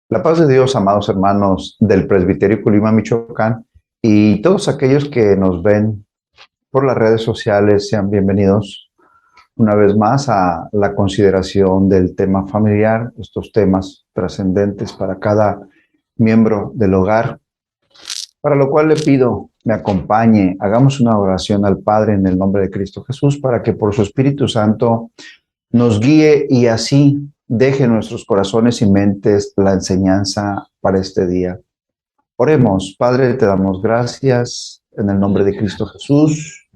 La paz de Dios, amados hermanos del Presbiterio Colima, Michoacán, y todos aquellos que nos ven por las redes sociales, sean bienvenidos una vez más a la consideración del tema familiar, estos temas trascendentes para cada miembro del hogar, para lo cual le pido me acompañe, hagamos una oración al Padre en el nombre de Cristo Jesús, para que por su Espíritu Santo nos guíe y así deje en nuestros corazones y mentes la enseñanza para este día. Oremos. Padre, te damos gracias en el nombre de Cristo Jesús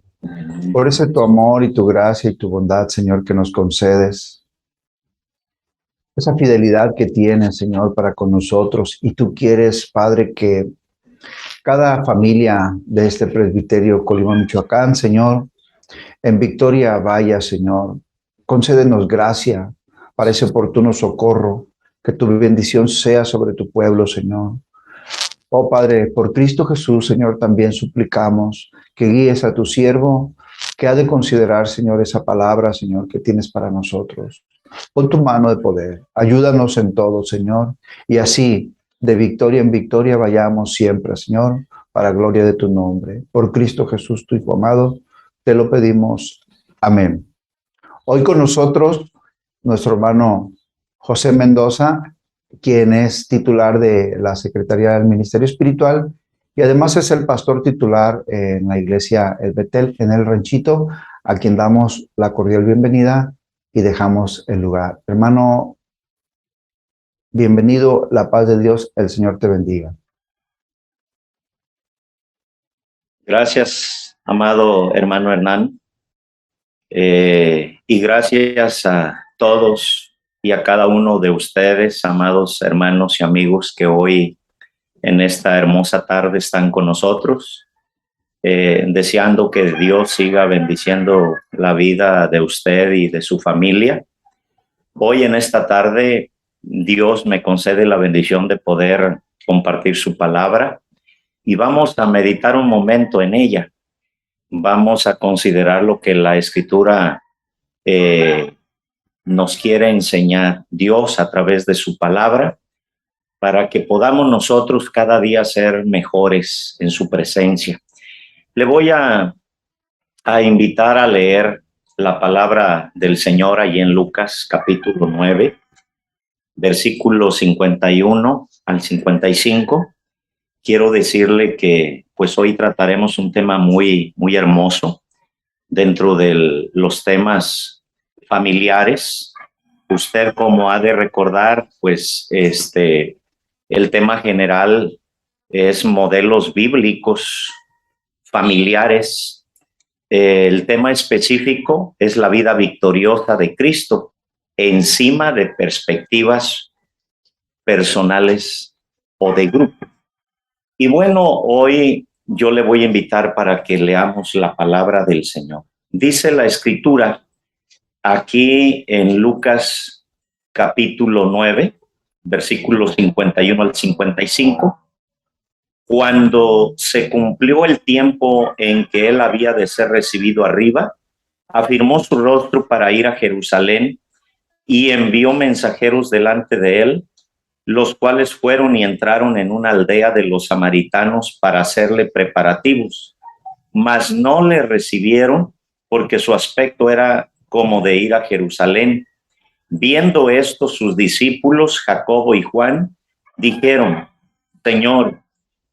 por ese tu amor y tu gracia y tu bondad, Señor, que nos concedes. Esa fidelidad que tienes, Señor, para con nosotros. Y tú quieres, Padre, que cada familia de este presbiterio Colima, Michoacán, Señor, en victoria vaya, Señor. Concédenos gracia para ese oportuno socorro, que tu bendición sea sobre tu pueblo, Señor. Oh Padre, por Cristo Jesús, Señor, también suplicamos que guíes a tu siervo, que ha de considerar, Señor, esa palabra, Señor, que tienes para nosotros. Pon tu mano de poder, ayúdanos en todo, Señor, y así, de victoria en victoria, vayamos siempre, Señor, para gloria de tu nombre. Por Cristo Jesús, tu Hijo amado, te lo pedimos. Amén. Hoy con nosotros, nuestro hermano José Mendoza, quien es titular de la Secretaría del Ministerio Espiritual y además es el pastor titular en la iglesia El Betel, en el Ranchito, a quien damos la cordial bienvenida y dejamos el lugar. Hermano, bienvenido, la paz de Dios, el Señor te bendiga. Gracias, amado hermano Hernán, y gracias a todos y a cada uno de ustedes, amados hermanos y amigos que hoy en esta hermosa tarde están con nosotros, deseando que Dios siga bendiciendo la vida de usted y de su familia. Hoy en esta tarde Dios me concede la bendición de poder compartir su palabra y vamos a meditar un momento en ella. Vamos a considerar lo que la Escritura nos quiere enseñar Dios a través de su palabra, para que podamos nosotros cada día ser mejores en su presencia. Le voy a invitar a leer la palabra del Señor allí en Lucas capítulo 9, versículos 51 al 55. Quiero decirle que pues hoy trataremos un tema muy hermoso dentro de los temas familiares. Usted, como ha de recordar, pues el tema general es modelos bíblicos familiares. El tema específico es la vida victoriosa de Cristo encima de perspectivas personales o de grupo. Y bueno, hoy yo le voy a invitar para que leamos la palabra del Señor. Dice la Escritura aquí en Lucas capítulo 9, versículos 51 al 55. Cuando se cumplió el tiempo en que él había de ser recibido arriba, afirmó su rostro para ir a Jerusalén y envió mensajeros delante de él, los cuales fueron y entraron en una aldea de los samaritanos para hacerle preparativos, mas no le recibieron porque su aspecto era como de ir a Jerusalén. Viendo esto, sus discípulos, Jacobo y Juan, dijeron: Señor,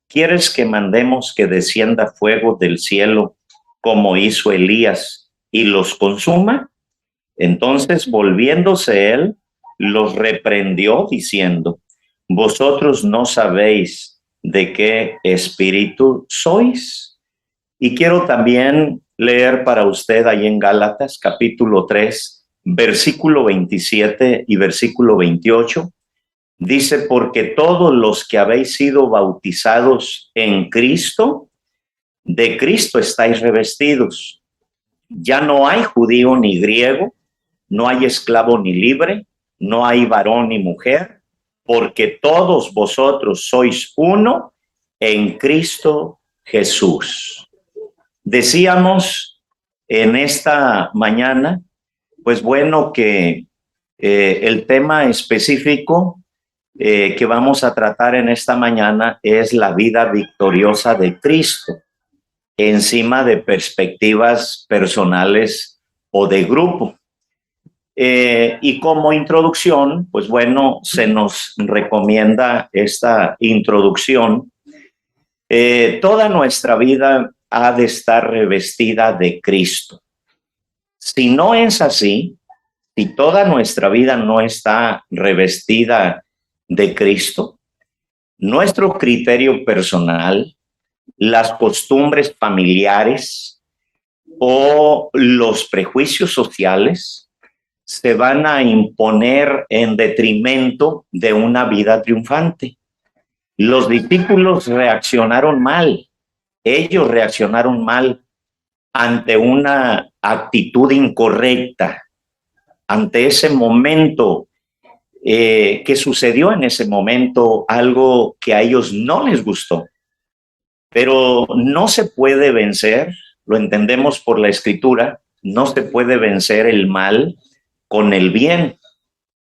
¿quieres que mandemos que descienda fuego del cielo como hizo Elías y los consuma? Entonces, volviéndose él, los reprendió diciendo: vosotros no sabéis de qué espíritu sois. Y quiero también leer para usted ahí en Gálatas capítulo 3, versículo 27 y versículo 28. Dice: porque todos los que habéis sido bautizados en Cristo, de Cristo estáis revestidos. Ya no hay judío ni griego, no hay esclavo ni libre, no hay varón ni mujer, porque todos vosotros sois uno en Cristo Jesús. Decíamos en esta mañana, pues bueno, que el tema específico que vamos a tratar en esta mañana es la vida victoriosa de Cristo, encima de perspectivas personales o de grupo. Y como introducción, pues bueno, se nos recomienda esta introducción. Toda nuestra vida ha de estar revestida de Cristo. Si no es así, si toda nuestra vida no está revestida de Cristo, nuestro criterio personal, las costumbres familiares o los prejuicios sociales se van a imponer en detrimento de una vida triunfante. Los discípulos reaccionaron mal. Ellos reaccionaron mal ante una actitud incorrecta, ante ese momento que sucedió en ese momento, algo que a ellos no les gustó. Pero no se puede vencer, lo entendemos por la Escritura, no se puede vencer el mal con el bien,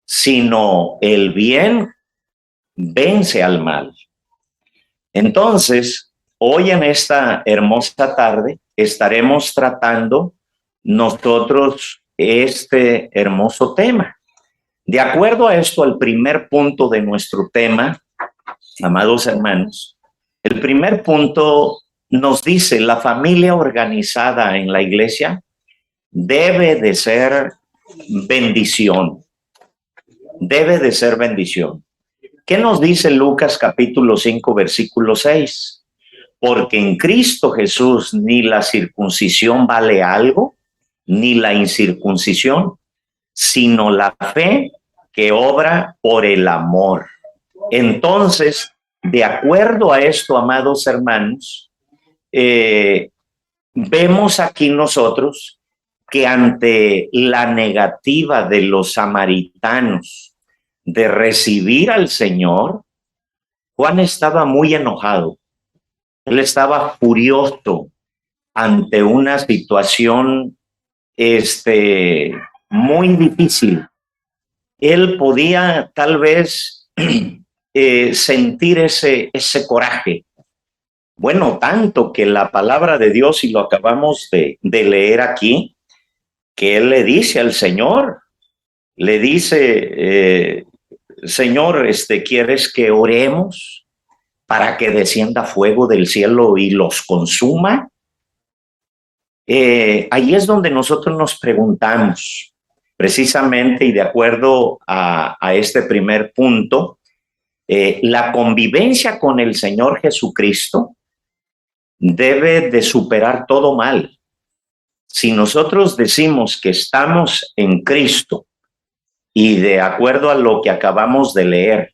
sino el bien vence al mal. Entonces, hoy en esta hermosa tarde estaremos tratando nosotros este hermoso tema. De acuerdo a esto, al primer punto de nuestro tema, amados hermanos, el primer punto nos dice: la familia organizada en la iglesia debe de ser bendición. Debe de ser bendición. ¿Qué nos dice Lucas capítulo 5, versículo 6? Porque en Cristo Jesús ni la circuncisión vale algo, ni la incircuncisión, sino la fe que obra por el amor. Entonces, de acuerdo a esto, amados hermanos, vemos aquí nosotros que ante la negativa de los samaritanos de recibir al Señor, Juan estaba muy enojado. Él estaba furioso ante una situación muy difícil. Él podía tal vez sentir ese coraje. Bueno, tanto que la palabra de Dios, y lo acabamos de leer aquí, que él le dice al Señor, le dice, Señor, ¿quieres que oremos para que descienda fuego del cielo y los consuma? Ahí es donde nosotros nos preguntamos, precisamente, y de acuerdo a este primer punto, la convivencia con el Señor Jesucristo debe de superar todo mal. Si nosotros decimos que estamos en Cristo y de acuerdo a lo que acabamos de leer,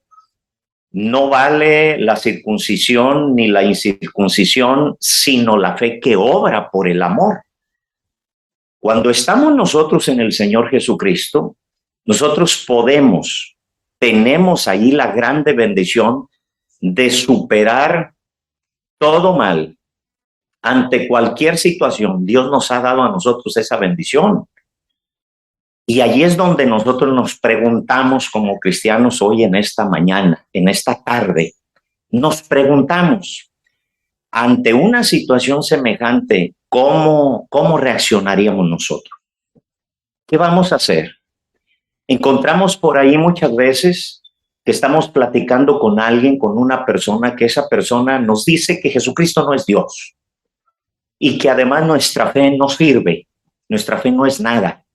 no vale la circuncisión ni la incircuncisión, sino la fe que obra por el amor. Cuando estamos nosotros en el Señor Jesucristo, nosotros tenemos ahí la grande bendición de superar todo mal. Ante cualquier situación, Dios nos ha dado a nosotros esa bendición. Y allí es donde nosotros nos preguntamos como cristianos hoy en esta mañana, en esta tarde, nos preguntamos, ante una situación semejante, ¿cómo reaccionaríamos nosotros? ¿Qué vamos a hacer? Encontramos por ahí muchas veces que estamos platicando con alguien, con una persona, que esa persona nos dice que Jesucristo no es Dios y que además nuestra fe no sirve, nuestra fe no es nada.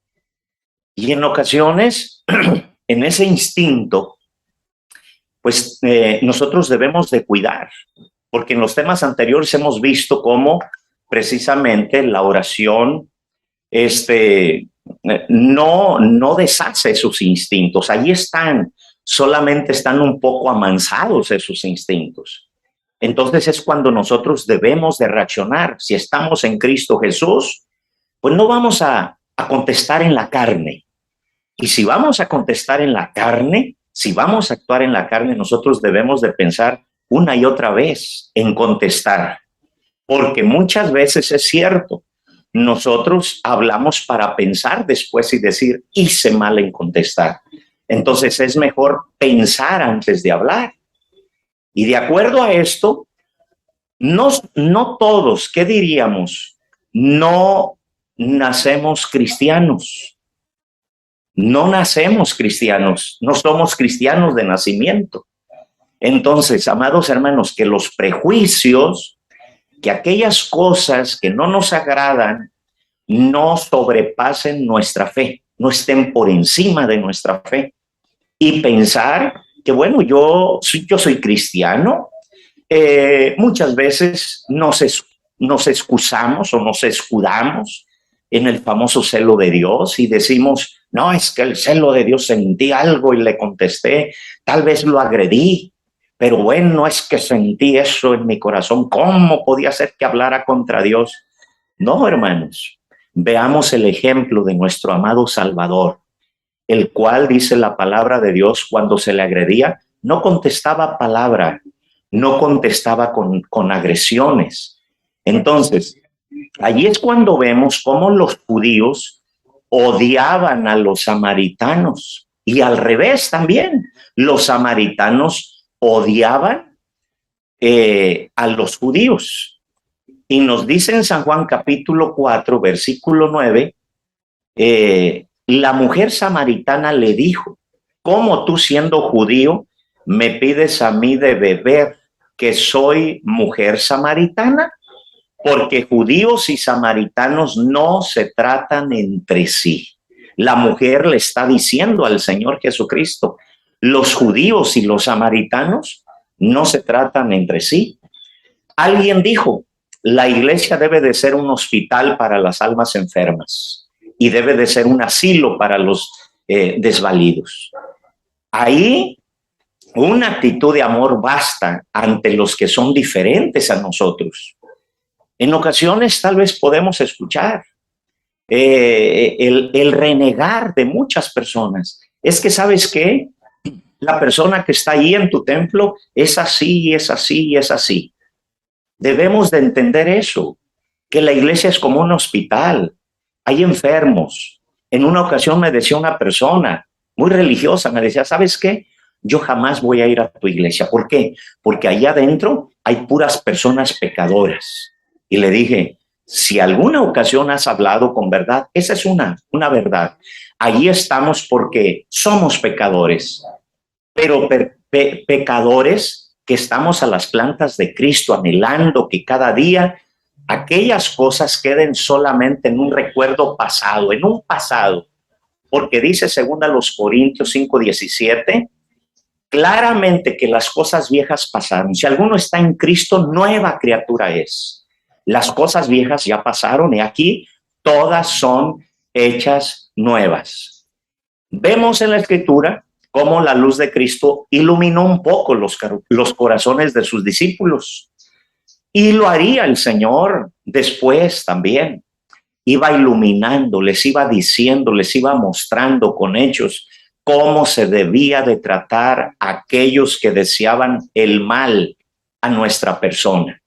Y en ocasiones, en ese instinto, pues nosotros debemos de cuidar, porque en los temas anteriores hemos visto cómo precisamente la oración no deshace esos instintos. Allí están, solamente están un poco amansados esos instintos. Entonces es cuando nosotros debemos de reaccionar. Si estamos en Cristo Jesús, pues no vamos a contestar en la carne. Y si vamos a contestar en la carne, si vamos a actuar en la carne, nosotros debemos de pensar una y otra vez en contestar. Porque muchas veces es cierto, nosotros hablamos para pensar después y decir, hice mal en contestar. Entonces es mejor pensar antes de hablar. Y de acuerdo a esto, no todos, ¿qué diríamos? No nacemos cristianos. No nacemos cristianos, no somos cristianos de nacimiento. Entonces, amados hermanos, que los prejuicios, que aquellas cosas que no nos agradan, no sobrepasen nuestra fe, no estén por encima de nuestra fe. Y pensar que, bueno, yo soy cristiano. Muchas veces nos excusamos o nos escudamos en el famoso celo de Dios y decimos, no, es que el celo de Dios, sentí algo y le contesté, tal vez lo agredí, pero bueno, es que sentí eso en mi corazón. ¿Cómo podía ser que hablara contra Dios? No, hermanos, veamos el ejemplo de nuestro amado Salvador, el cual, dice la palabra de Dios, cuando se le agredía, no contestaba palabra, no contestaba con agresiones. Entonces, allí es cuando vemos cómo los judíos odiaban a los samaritanos y al revés también, los samaritanos odiaban a los judíos. Y nos dice en San Juan capítulo 4, versículo 9, la mujer samaritana le dijo, ¿cómo tú siendo judío me pides a mí de beber, que soy mujer samaritana? Porque judíos y samaritanos no se tratan entre sí. La mujer le está diciendo al Señor Jesucristo, los judíos y los samaritanos no se tratan entre sí. Alguien dijo, la iglesia debe de ser un hospital para las almas enfermas y debe de ser un asilo para los desvalidos. Ahí una actitud de amor basta ante los que son diferentes a nosotros. En ocasiones tal vez podemos escuchar el renegar de muchas personas. Es que, ¿sabes qué? La persona que está ahí en tu templo es así, es así, es así. Debemos de entender eso, que la iglesia es como un hospital. Hay enfermos. En una ocasión me decía una persona muy religiosa, me decía, ¿sabes qué? Yo jamás voy a ir a tu iglesia. ¿Por qué? Porque allá adentro hay puras personas pecadoras. Y le dije, si alguna ocasión has hablado con verdad, esa es una verdad. Allí estamos porque somos pecadores, pero pecadores que estamos a las plantas de Cristo, anhelando que cada día aquellas cosas queden solamente en un recuerdo pasado, en un pasado. Porque dice 2 Corintios 5:17, claramente que las cosas viejas pasaron. Si alguno está en Cristo, nueva criatura es. Las cosas viejas ya pasaron y aquí todas son hechas nuevas. Vemos en la Escritura cómo la luz de Cristo iluminó un poco los corazones de sus discípulos. Y lo haría el Señor después también. Iba iluminando, les iba diciendo, les iba mostrando con hechos cómo se debía de tratar a aquellos que deseaban el mal a nuestra persona.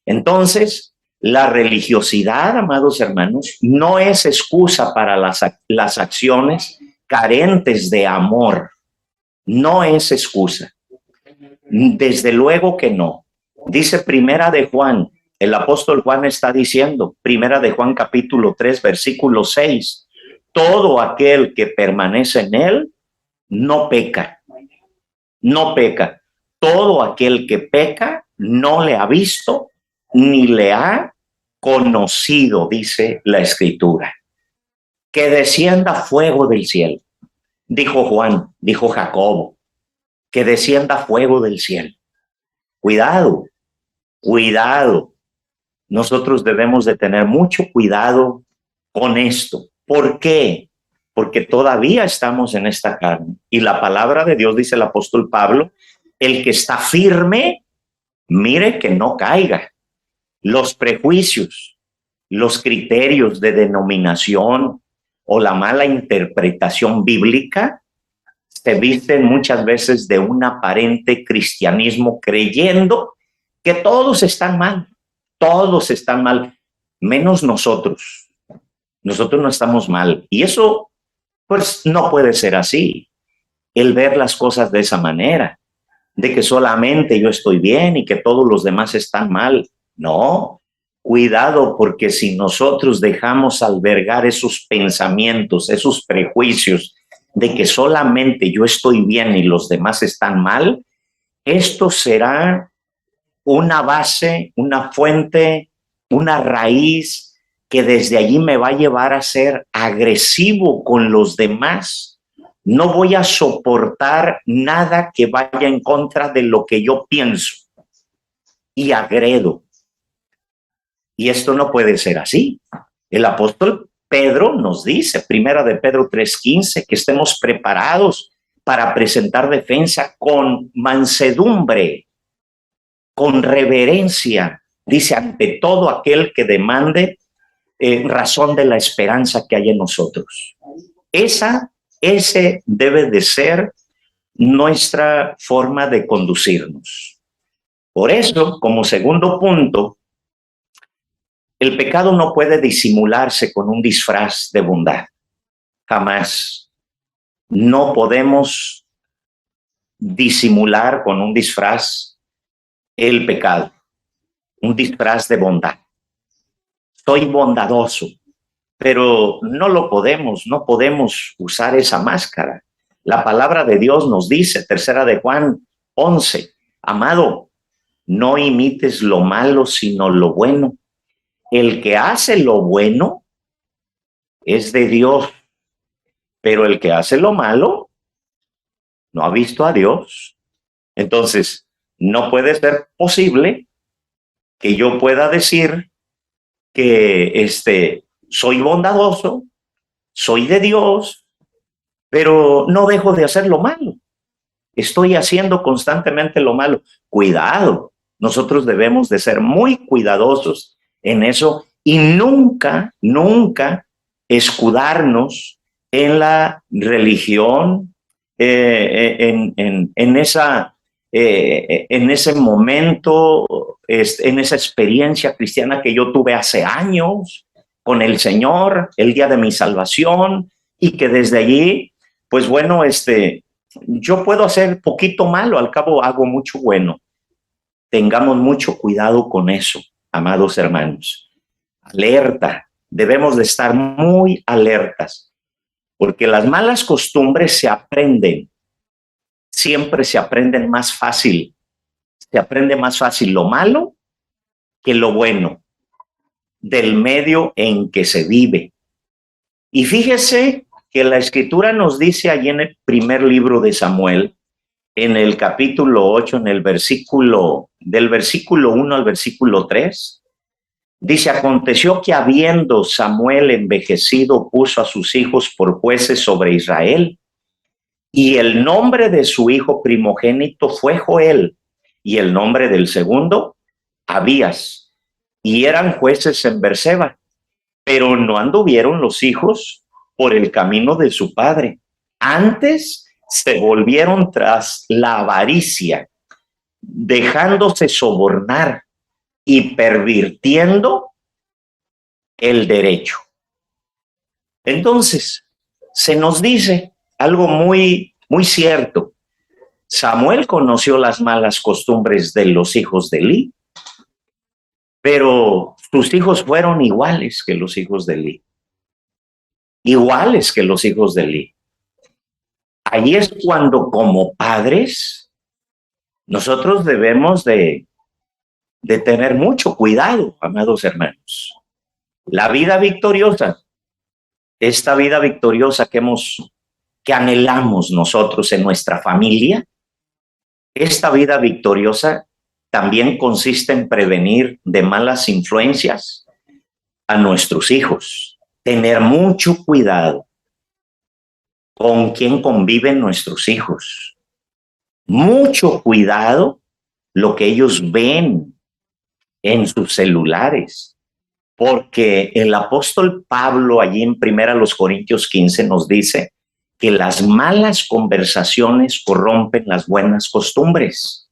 Entonces, la religiosidad, amados hermanos, no es excusa para las acciones carentes de amor. No es excusa. Desde luego que no. Dice Primera de Juan, el apóstol Juan está diciendo, Primera de Juan capítulo 3, versículo 6, todo aquel que permanece en él no peca, no peca. Todo aquel que peca no le ha visto ni le ha conocido, dice la Escritura. Que descienda fuego del cielo, dijo Juan, dijo Jacobo, que descienda fuego del cielo. Cuidado, cuidado. Nosotros debemos de tener mucho cuidado con esto. ¿Por qué? Porque todavía estamos en esta carne. Y la palabra de Dios, dice el apóstol Pablo, el que está firme, mire que no caiga. Los prejuicios, los criterios de denominación o la mala interpretación bíblica se visten muchas veces de un aparente cristianismo creyendo que todos están mal, menos nosotros. Nosotros no estamos mal. Y eso, pues, no puede ser así. el ver las cosas de esa manera, de que solamente yo estoy bien y que todos los demás están mal. No, cuidado, porque si nosotros dejamos albergar esos pensamientos, esos prejuicios de que solamente yo estoy bien y los demás están mal, esto será una base, una fuente, una raíz que desde allí me va a llevar a ser agresivo con los demás. No voy a soportar nada que vaya en contra de lo que yo pienso y agredo. Y esto no puede ser así. El apóstol Pedro nos dice, primera de Pedro 3:15, que estemos preparados para presentar defensa con mansedumbre, con reverencia, dice, ante todo aquel que demande razón de la esperanza que hay en nosotros. Ese debe de ser nuestra forma de conducirnos. Por eso, como segundo punto, el pecado no puede disimularse con un disfraz de bondad. Jamás. No podemos disimular con un disfraz el pecado, un disfraz de bondad. Soy bondadoso, pero no podemos usar esa máscara. La palabra de Dios nos dice, tercera de Juan 11, amado, no imites lo malo, sino lo bueno. El que hace lo bueno es de Dios, pero el que hace lo malo no ha visto a Dios. Entonces, no puede ser posible que yo pueda decir que soy bondadoso, soy de Dios, pero no dejo de hacer lo malo. Estoy haciendo constantemente lo malo. Cuidado, nosotros debemos de ser muy cuidadosos en eso y nunca escudarnos en la religión, en ese momento, en esa experiencia cristiana que yo tuve hace años con el Señor, el día de mi salvación, y que desde allí, pues bueno, yo puedo hacer poquito malo, al cabo hago mucho bueno. Tengamos mucho cuidado con eso, amados hermanos. Alerta, debemos de estar muy alertas, porque las malas costumbres se aprenden, siempre se aprenden más fácil. Se aprende más fácil lo malo que lo bueno del medio en que se vive. Y fíjese que la Escritura nos dice allí en el primer libro de Samuel, en el capítulo 8, en el del versículo 1 al versículo 3, dice, aconteció que habiendo Samuel envejecido, puso a sus hijos por jueces sobre Israel, y el nombre de su hijo primogénito fue Joel, y el nombre del segundo, Abías, y eran jueces en Berseba, pero no anduvieron los hijos por el camino de su padre. Antes se volvieron tras la avaricia, dejándose sobornar y pervirtiendo el derecho. Entonces, se nos dice algo muy cierto. Samuel conoció las malas costumbres de los hijos de Elí, pero sus hijos fueron iguales que los hijos de Elí. Iguales que los hijos de Elí. Ahí es cuando como padres nosotros debemos de tener mucho cuidado, amados hermanos. La vida victoriosa, esta vida victoriosa que anhelamos nosotros en nuestra familia, esta vida victoriosa también consiste en prevenir de malas influencias a nuestros hijos, tener mucho cuidado con quién conviven nuestros hijos, mucho cuidado lo que ellos ven en sus celulares, porque el apóstol Pablo allí en 1 Corintios 15 nos dice que las malas conversaciones corrompen las buenas costumbres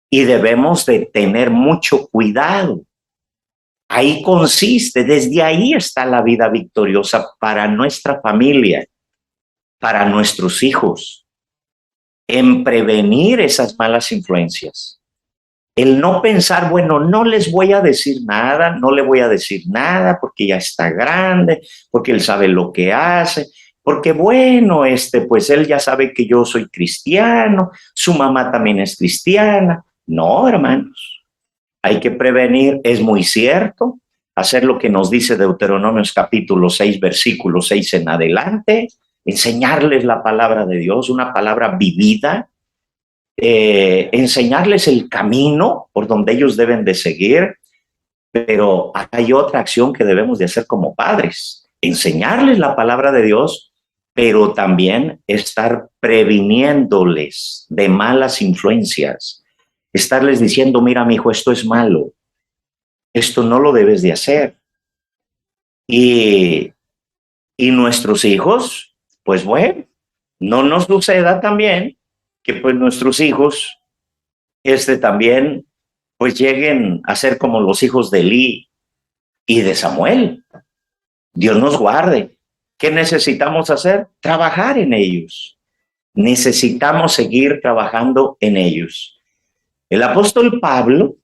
y debemos de tener mucho cuidado. Ahí consiste, desde ahí está la vida victoriosa para nuestra familia, para nuestros hijos. en prevenir esas malas influencias. El no pensar, bueno, no les voy a decir nada, no le voy a decir nada porque ya está grande, porque él sabe lo que hace, porque bueno, pues él ya sabe que yo soy cristiano, su mamá también es cristiana. No, hermanos, hay que prevenir, es muy cierto, hacer lo que nos dice Deuteronomios capítulo 6, versículo 6 en adelante, enseñarles la palabra de Dios, una palabra vivida, enseñarles el camino por donde ellos deben de seguir, pero hay otra acción que debemos de hacer como padres, enseñarles la palabra de Dios, pero también estar previniéndoles de malas influencias, estarles diciendo, mira, mi hijo, esto es malo, esto no lo debes de hacer. Y, y nuestros hijos, pues bueno, no nos suceda también que pues nuestros hijos también pues lleguen a ser como los hijos de Elí y de Samuel. Dios nos guarde. ¿Qué necesitamos hacer? Trabajar en ellos. Necesitamos seguir trabajando en ellos. El apóstol Pablo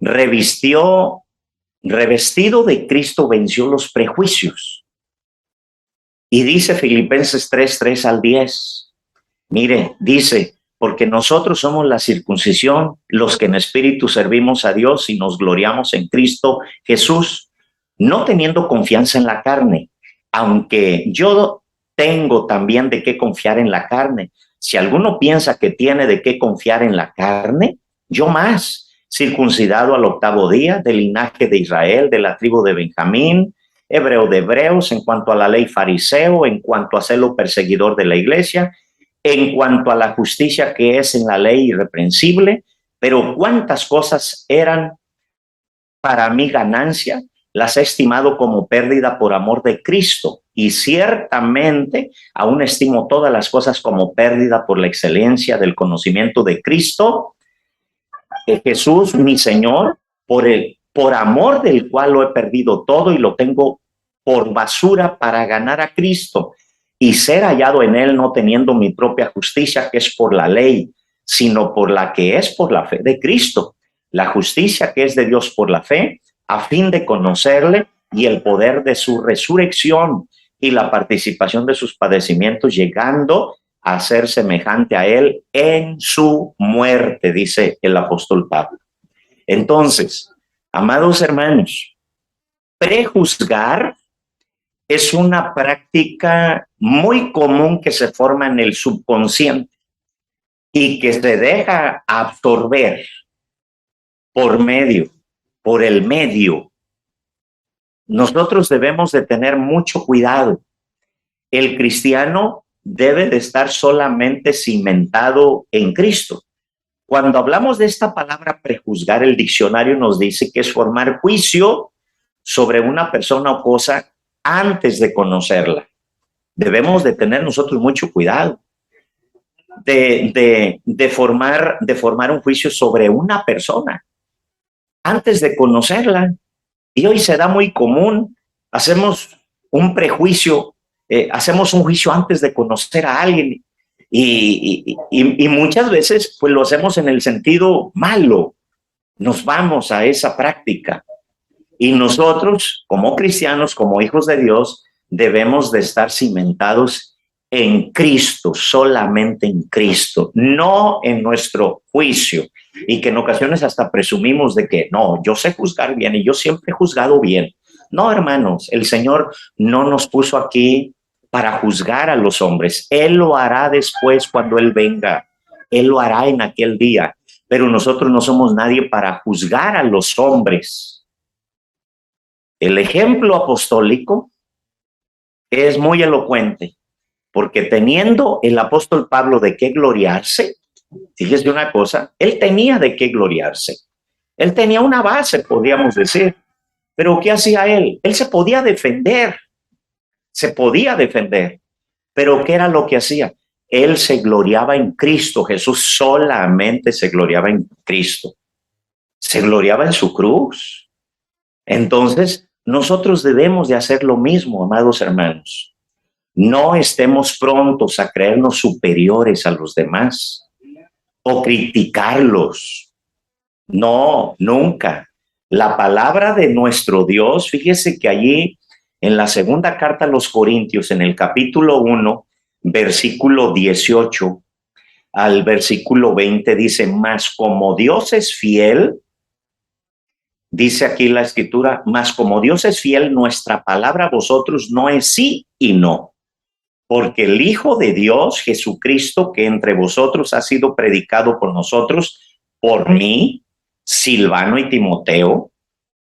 revestido de Cristo, venció los prejuicios. Y dice Filipenses 3 al 10. Mire, dice, porque nosotros somos la circuncisión, los que en espíritu servimos a Dios y nos gloriamos en Cristo Jesús, no teniendo confianza en la carne, aunque yo tengo también de qué confiar en la carne. Si alguno piensa que tiene de qué confiar en la carne, yo más, circuncidado al 8º día, del linaje de Israel, de la tribu de Benjamín, hebreo de hebreos, en cuanto a la ley fariseo, en cuanto a celo perseguidor de la iglesia, en cuanto a la justicia que es en la ley irreprensible, pero cuántas cosas eran para mí ganancia, las he estimado como pérdida por amor de Cristo, y ciertamente aún estimo todas las cosas como pérdida por la excelencia del conocimiento de Cristo, Jesús, mi Señor, por amor del cual lo he perdido todo y lo tengo por basura para ganar a Cristo y ser hallado en él, no teniendo mi propia justicia, que es por la ley, sino por la que es por la fe de Cristo, la justicia que es de Dios por la fe, a fin de conocerle y el poder de su resurrección y la participación de sus padecimientos, llegando a ser semejante a él en su muerte, dice el apóstol Pablo. Entonces, amados hermanos, prejuzgar es una práctica muy común que se forma en el subconsciente y que se deja absorber por el medio. Nosotros debemos de tener mucho cuidado. El cristiano debe de estar solamente cimentado en Cristo. Cuando hablamos de esta palabra prejuzgar, el diccionario nos dice que es formar juicio sobre una persona o cosa antes de conocerla. Debemos de tener nosotros mucho cuidado de formar un juicio sobre una persona antes de conocerla. Y hoy se da muy común, hacemos un prejuicio, hacemos un juicio antes de conocer a alguien y muchas veces pues lo hacemos en el sentido malo, nos vamos a esa práctica. Y nosotros, como cristianos, como hijos de Dios, debemos de estar cimentados en Cristo, solamente en Cristo, no en nuestro juicio. Y que en ocasiones hasta presumimos de que no, yo sé juzgar bien y yo siempre he juzgado bien. No, hermanos, el Señor no nos puso aquí para juzgar a los hombres. Él lo hará después cuando Él venga. Él lo hará en aquel día. Pero nosotros no somos nadie para juzgar a los hombres. El ejemplo apostólico es muy elocuente, porque teniendo el apóstol Pablo de qué gloriarse, fíjese una cosa, él tenía de qué gloriarse. Él tenía una base, podríamos decir. Pero ¿qué hacía él? Él se podía defender. Pero ¿qué era lo que hacía? Él se gloriaba en Cristo. Jesús solamente se gloriaba en Cristo. Se gloriaba en su cruz. Entonces, nosotros debemos de hacer lo mismo, amados hermanos. No estemos prontos a creernos superiores a los demás o criticarlos. No, nunca. La palabra de nuestro Dios, fíjese que allí en la segunda carta a los Corintios, en el capítulo 1, versículo 18 al versículo 20, dice, mas como Dios es fiel, dice aquí la escritura, mas como Dios es fiel, nuestra palabra a vosotros no es sí y no. Porque el Hijo de Dios, Jesucristo, que entre vosotros ha sido predicado por nosotros, por mí, Silvano y Timoteo,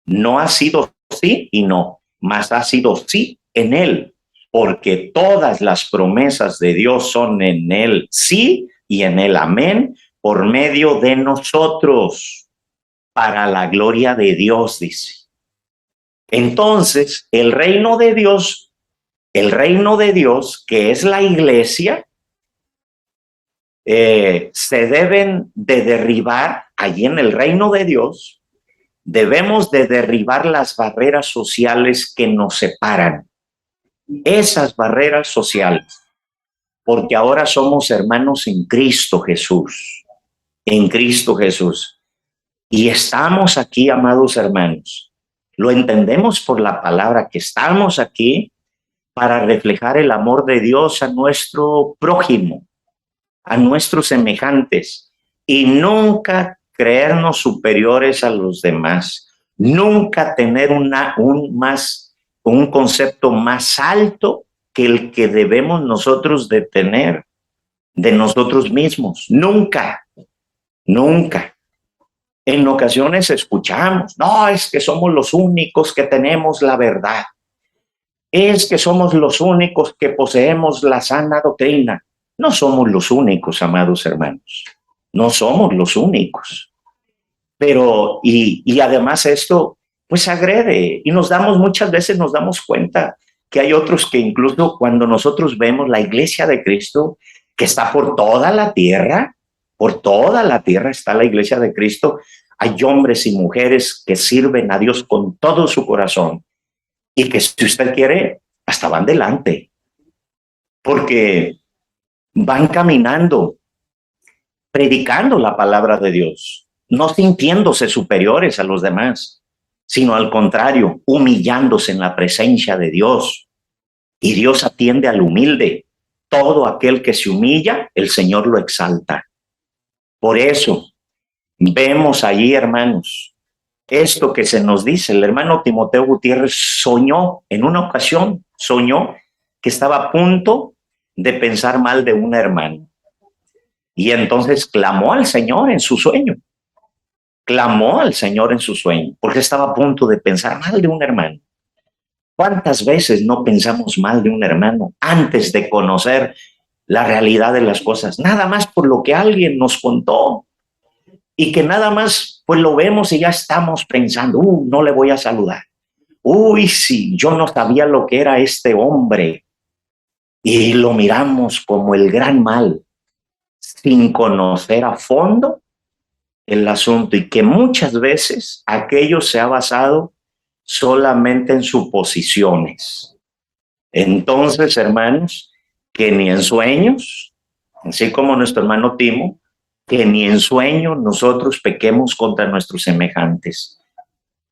no ha sido sí y no, mas ha sido sí en él, porque todas las promesas de Dios son en él sí y en él amén, por medio de nosotros, para la gloria de Dios, dice. Entonces, el reino de Dios, que es la iglesia, se deben de derribar allí en el reino de Dios. Debemos de derribar las barreras sociales que nos separan, esas barreras sociales, porque ahora somos hermanos en Cristo Jesús, en Cristo Jesús. Y estamos aquí, amados hermanos, lo entendemos por la palabra, que estamos aquí para reflejar el amor de Dios a nuestro prójimo, a nuestros semejantes, y nunca creernos superiores a los demás, nunca tener un concepto más alto que el que debemos nosotros de tener de nosotros mismos. Nunca, nunca. En ocasiones escuchamos, no, es que somos los únicos que tenemos la verdad. Es que somos los únicos que poseemos la sana doctrina. No somos los únicos, amados hermanos. No somos los únicos. Pero, y además esto, pues agrede. Y muchas veces nos damos cuenta que hay otros que incluso cuando nosotros vemos la iglesia de Cristo, que está por toda la tierra está la iglesia de Cristo, hay hombres y mujeres que sirven a Dios con todo su corazón y que si usted quiere, hasta van delante, porque van caminando, predicando la palabra de Dios, no sintiéndose superiores a los demás, sino al contrario, humillándose en la presencia de Dios. Y Dios atiende al humilde. Todo aquel que se humilla, el Señor lo exalta. Por eso, vemos allí, hermanos, esto que se nos dice. El hermano Timoteo Gutiérrez soñó, en una ocasión, que estaba a punto de pensar mal de un hermano. Y entonces clamó al Señor en su sueño. Porque estaba a punto de pensar mal de un hermano. ¿Cuántas veces no pensamos mal de un hermano antes de conocer la realidad de las cosas? Nada más por lo que alguien nos contó. Y que nada más pues lo vemos y ya estamos pensando, no le voy a saludar. Sí, yo no sabía lo que era este hombre. Y lo miramos como el gran mal, sin conocer a fondo el asunto, y que muchas veces aquello se ha basado solamente en suposiciones. Entonces, hermanos, que ni en sueños, así como nuestro hermano Timo, que ni en sueños nosotros pequemos contra nuestros semejantes.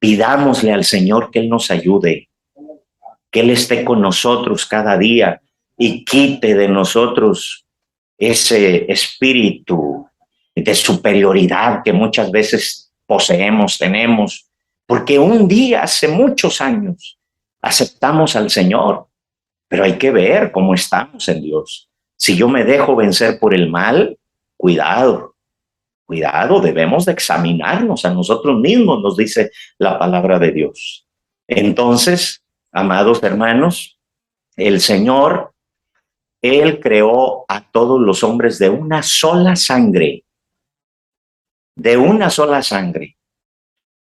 Pidámosle al Señor que Él nos ayude, que Él esté con nosotros cada día y quite de nosotros ese espíritu de superioridad que muchas veces tenemos, porque un día, hace muchos años, aceptamos al Señor, pero hay que ver cómo estamos en Dios. Si yo me dejo vencer por el mal, cuidado, debemos de examinarnos a nosotros mismos, nos dice la palabra de Dios. Entonces, amados hermanos, el Señor, Él creó a todos los hombres de una sola sangre,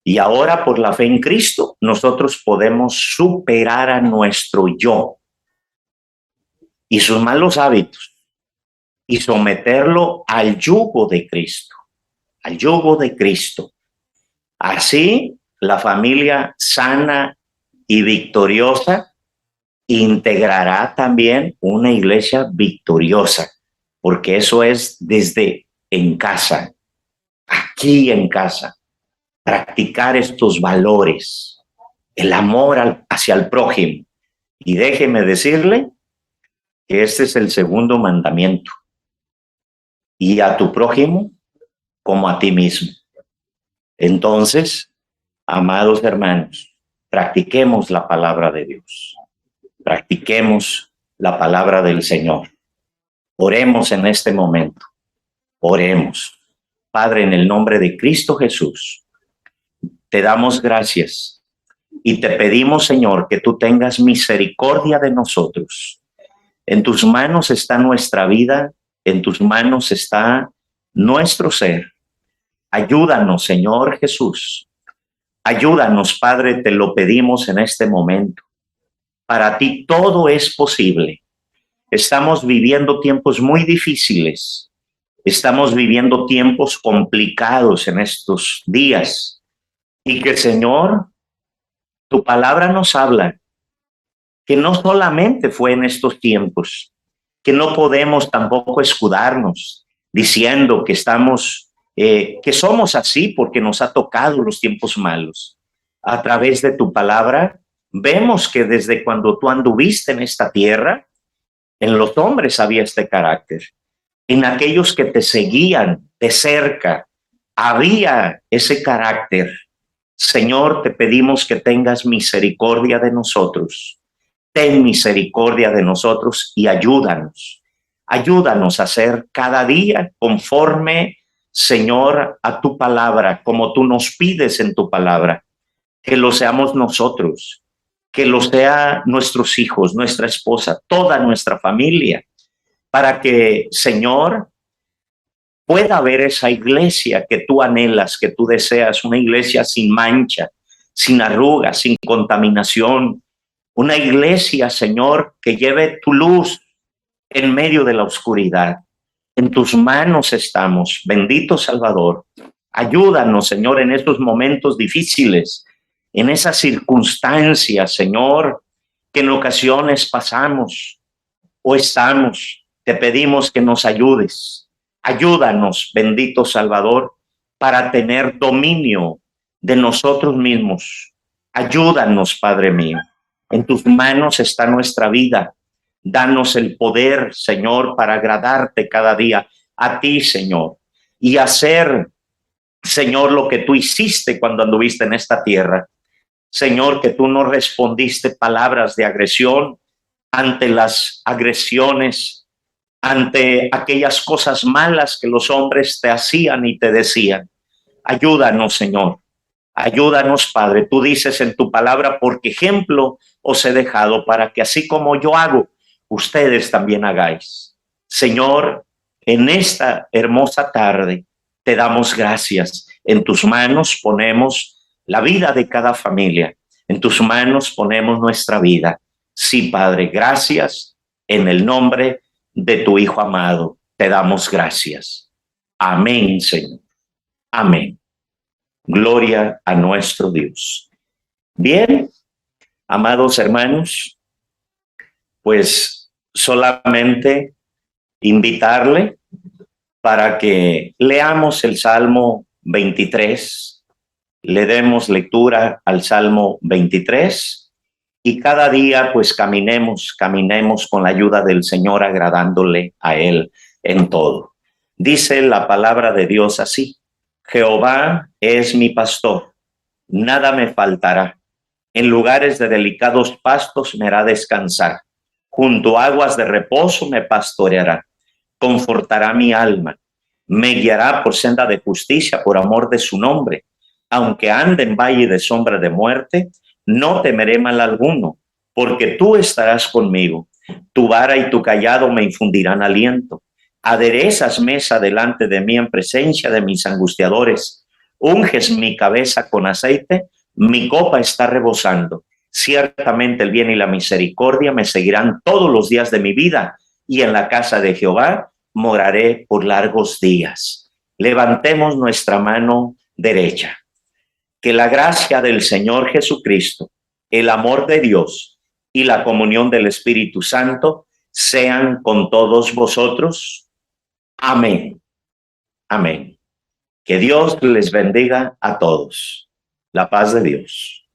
Y ahora, por la fe en Cristo, nosotros podemos superar a nuestro yo y sus malos hábitos y someterlo al yugo de Cristo, Así, la familia sana y victoriosa integrará también una iglesia victoriosa, porque eso es desde en casa, aquí en casa, practicar estos valores, el amor hacia el prójimo. Y déjeme decirle que este es el segundo mandamiento: y a tu prójimo como a ti mismo. Entonces, amados hermanos, practiquemos la palabra de Dios, practiquemos la palabra del Señor. Oremos en este momento, oremos. Padre, en el nombre de Cristo Jesús, te damos gracias y te pedimos, Señor, que tú tengas misericordia de nosotros. En tus manos está nuestra vida, en tus manos está nuestro ser. Ayúdanos, Señor Jesús. Ayúdanos, Padre, te lo pedimos en este momento. Para ti todo es posible. Estamos viviendo tiempos muy difíciles. Estamos viviendo tiempos complicados en estos días. Y que, Señor, tu palabra nos habla que no solamente fue en estos tiempos, que no podemos tampoco escudarnos diciendo que estamos, que somos así porque nos ha tocado los tiempos malos. A través de tu palabra vemos que desde cuando tú anduviste en esta tierra, en los hombres había este carácter. En aquellos que te seguían de cerca, había ese carácter. Señor, te pedimos que tengas misericordia de nosotros. Ten misericordia de nosotros y ayúdanos. Ayúdanos a hacer cada día conforme, Señor, a tu palabra, como tú nos pides en tu palabra. Que lo seamos nosotros, que lo sea nuestros hijos, nuestra esposa, toda nuestra familia, para que, Señor, pueda haber esa iglesia que tú anhelas, que tú deseas, una iglesia sin mancha, sin arrugas, sin contaminación, una iglesia, Señor, que lleve tu luz en medio de la oscuridad. En tus manos estamos, bendito Salvador. Ayúdanos, Señor, en estos momentos difíciles, en esas circunstancias, Señor, que en ocasiones pasamos o estamos. Te pedimos que nos ayudes. Ayúdanos, bendito Salvador, para tener dominio de nosotros mismos. Ayúdanos, Padre mío. En tus manos está nuestra vida. Danos el poder, Señor, para agradarte cada día a ti, Señor, y hacer, Señor, lo que tú hiciste cuando anduviste en esta tierra. Señor, que tú no respondiste palabras de agresión ante las agresiones, ante aquellas cosas malas que los hombres te hacían y te decían. Ayúdanos, Señor. Ayúdanos, Padre. Tú dices en tu palabra, porque ejemplo os he dejado para que así como yo hago, ustedes también hagáis. Señor, en esta hermosa tarde te damos gracias. En tus manos ponemos la vida de cada familia. En tus manos ponemos nuestra vida. Sí, Padre, gracias. En el nombre de tu Hijo amado, te damos gracias. Amén, Señor. Amén. Gloria a nuestro Dios. Bien, amados hermanos, pues solamente invitarle para que leamos el Salmo 23, le demos lectura al Salmo 23 y cada día pues caminemos con la ayuda del Señor, agradándole a Él en todo. Dice la palabra de Dios así: Jehová es mi pastor, nada me faltará. En lugares de delicados pastos me hará descansar. Junto a aguas de reposo me pastoreará. Confortará mi alma. Me guiará por senda de justicia por amor de su nombre. Aunque ande en valle de sombra de muerte, no temeré mal alguno, porque tú estarás conmigo. Tu vara y tu cayado me infundirán aliento. Aderezas mesa delante de mí en presencia de mis angustiadores. Unges mi cabeza con aceite, mi copa está rebosando. Ciertamente el bien y la misericordia me seguirán todos los días de mi vida, y en la casa de Jehová moraré por largos días. Levantemos nuestra mano derecha. Que la gracia del Señor Jesucristo, el amor de Dios y la comunión del Espíritu Santo sean con todos vosotros. Amén. Amén. Que Dios les bendiga a todos. La paz de Dios.